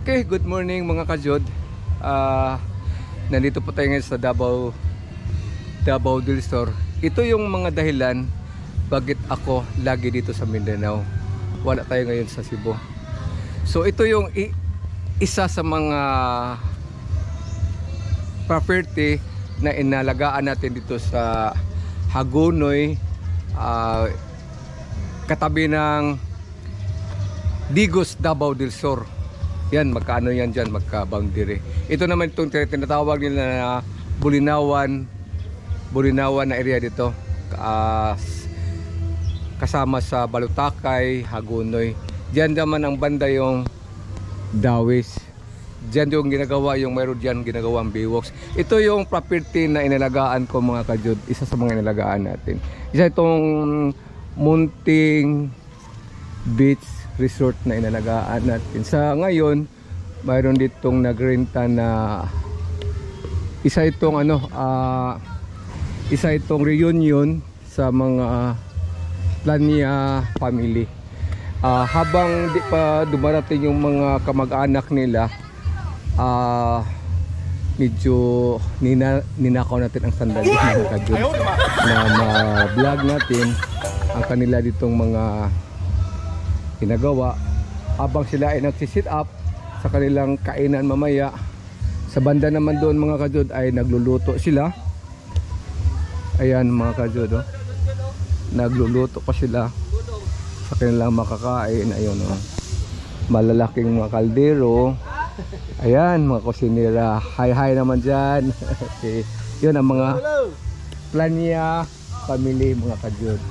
Okay, good morning mga kajod. Nandito po tayo ngayon sa Davao del Sur. Ito yung mga dahilan bakit ako lagi dito sa Mindanao. Wala tayo ngayon sa Cebu. So ito yung isa sa mga property na inalagaan natin dito sa Hagonoy, katabi ng Digos, Davao del Sur. Yan, magkaano yan dyan, magka-boundary. Ito naman itong tinatawag nila na Bulinawan na area dito. Kasama sa Balutakay, Hagonoy. Diyan naman ang banda yung Dawis. Diyan yung ginagawa, yung mayroon dyan ginagawang Bayworks. Ito yung property na inalagaan ko mga kajud. Isa sa mga inalagaan natin. Isa itong Munting Beach Resort na inalagaan natin. Sa ngayon, mayroon ditong nagrenta na isa itong reunion sa mga Plania family. Habang di pa dumarating yung mga kamag-anak nila, medyo ninakaw natin ang sandali na ma-vlog natin ang kanila ditong mga ginagawa habang sila ay nagsisit up sa kanilang kainan mamaya. Sa banda naman doon mga kajod ay nagluluto sila. Ayan mga kajod, oh. Nagluluto pa sila sa kanilang makakain. Ayun, oh. Malalaking mga kaldero. Ayan mga kusinera, hi naman dyan. Okay. Yun ang mga Plania family mga kajod.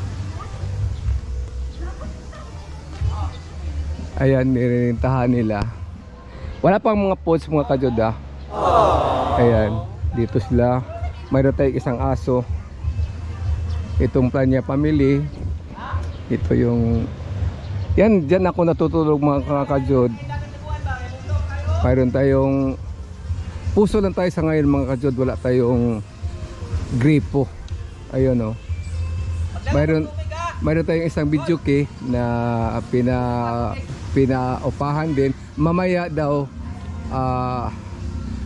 Ayan, nirintahan nila. Wala pang mga pods mga kajod, ah. Ayan, dito sila. Mayroon tayong isang aso. Itong Plania family. Ito yung yan, dyan ako natutulog mga kajod. Mayroon tayong puso lang tayo sa ngayon mga kajod. Wala tayong gripo. Ayun, oh. Mayroon tayong isang video key na pinaupahan din. Mamaya daw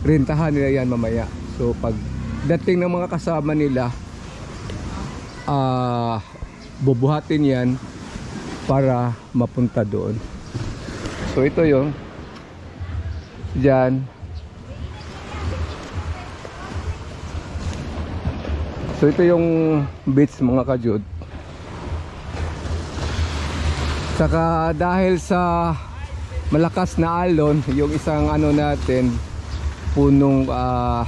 rentahan nila yan mamaya. So pag dating ng mga kasama nila, bubuhatin yan para mapunta doon. So ito yung dyan. So ito yung beach mga kajud. Saka dahil sa malakas na alon, yung isang natin, punong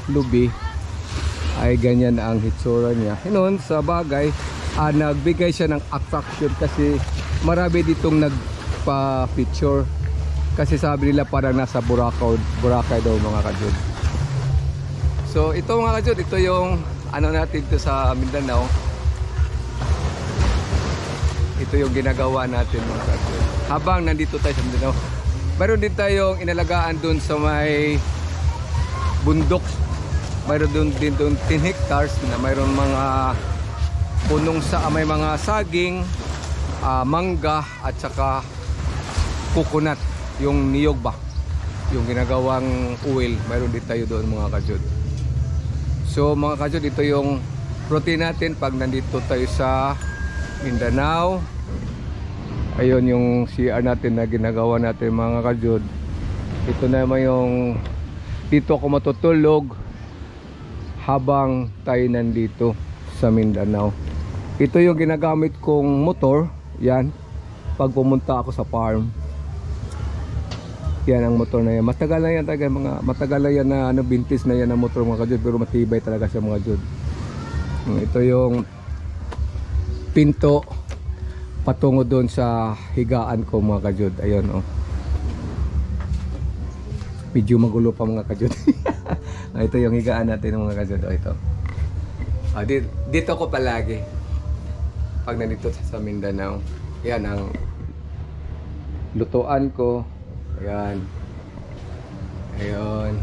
lubi, ay ganyan ang hitsura niya. Noon sa bagay, nagbigay siya ng attraction kasi marami ditong nagpa-picture. Kasi sabi nila parang nasa Boracay daw mga kajud. So ito mga kajud, ito yung natin dito sa Mindanao. Ito yung ginagawa natin mga kajud. Habang nandito tayo sa Mindanao, mayroon din tayong inalagaan dun sa may bundok. Mayroon din dun 10 hectares na mayroon mga punong may mga saging, mangga at saka coconut, yung niyog ba, yung ginagawang oil. Mayroon din tayo doon mga kajud. So mga kajud, ito yung routine natin pag nandito tayo sa Mindanao. Ayun yung CR natin na ginagawa natin mga kajud. Ito naman yung dito ako matutulog habang tayo nandito sa Mindanao. Ito yung ginagamit kong motor. Yan, pag pumunta ako sa farm. Yan ang motor na yan. Matagal na yan talaga, matagal na yan na vintage na yan ang motor mga kajud, pero matibay talaga siya mga kajud. Ito yung pinto patungo doon sa higaan ko mga kajud. Ayun oh. Medyo magulo pa mga kajud. Ito yung higaan natin mga kajud. Oh, ito. Dito ko palagi. Pag nandito sa Mindanao. Yan ang lutuan ko. Ayan. Ayun.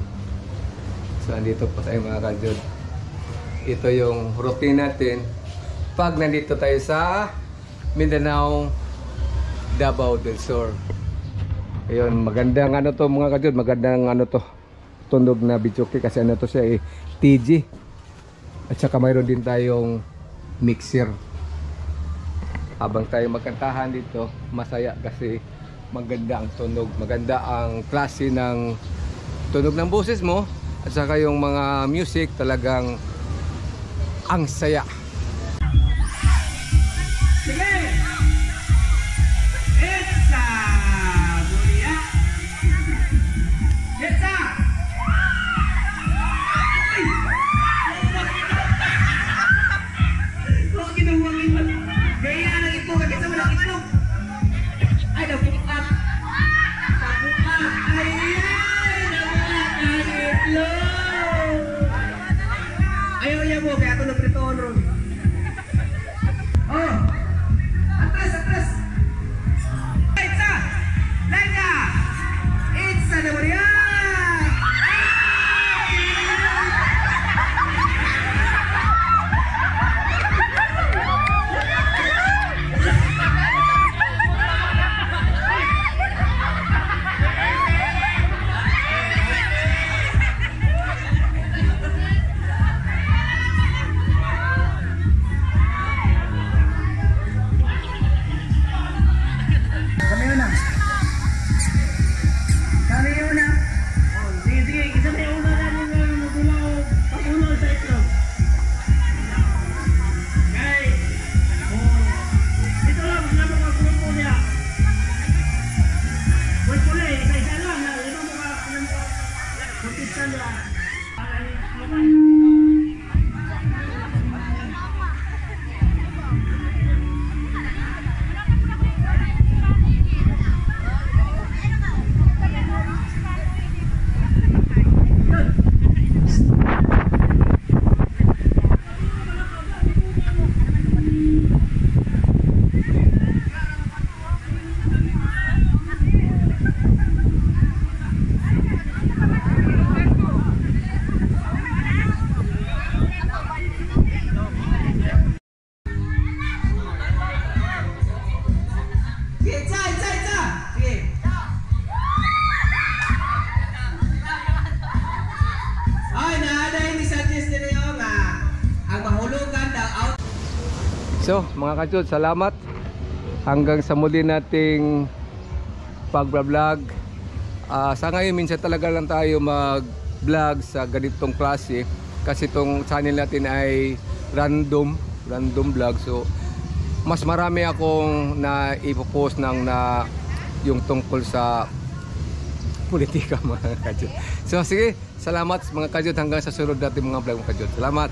So andito po tayo mga kajud. Ito yung routine natin pag nandito tayo sa Mindanao, Davao del Sur. Ayun, magandang ano to mga kajud, magandang ano to, tunog na bichoke kasi ano to siya TG. At saka mayroon din tayong mixer. Habang tayo magkantahan dito, masaya kasi maganda ang tunog, maganda ang klase ng tunog ng boses mo at saka yung mga music talagang ang saya. Sige! Etsa! Bulia! Etsa! Ay! Huwag kinawagin mo. Gaya ng itlog. Kasi walang itlog. Ay, nabukat. Nabukat. Ay, nabukat ang itlog. Ayaw niya mo. Kaya ito nagpritoon. Oh! Atras, atras! Itza! Lenga! Itza na mo riyan! So mga kajud, salamat hanggang sa muli nating pag-vlog. Sa ngayon minsan talaga lang tayo mag-vlog sa ganitong klase kasi itong channel natin ay random vlog. So mas marami akong na ipopost ng yung tungkol sa politika mga kajud. So sige, salamat mga kajud hanggang sa sunod natin mga vlog mga kajud. Salamat.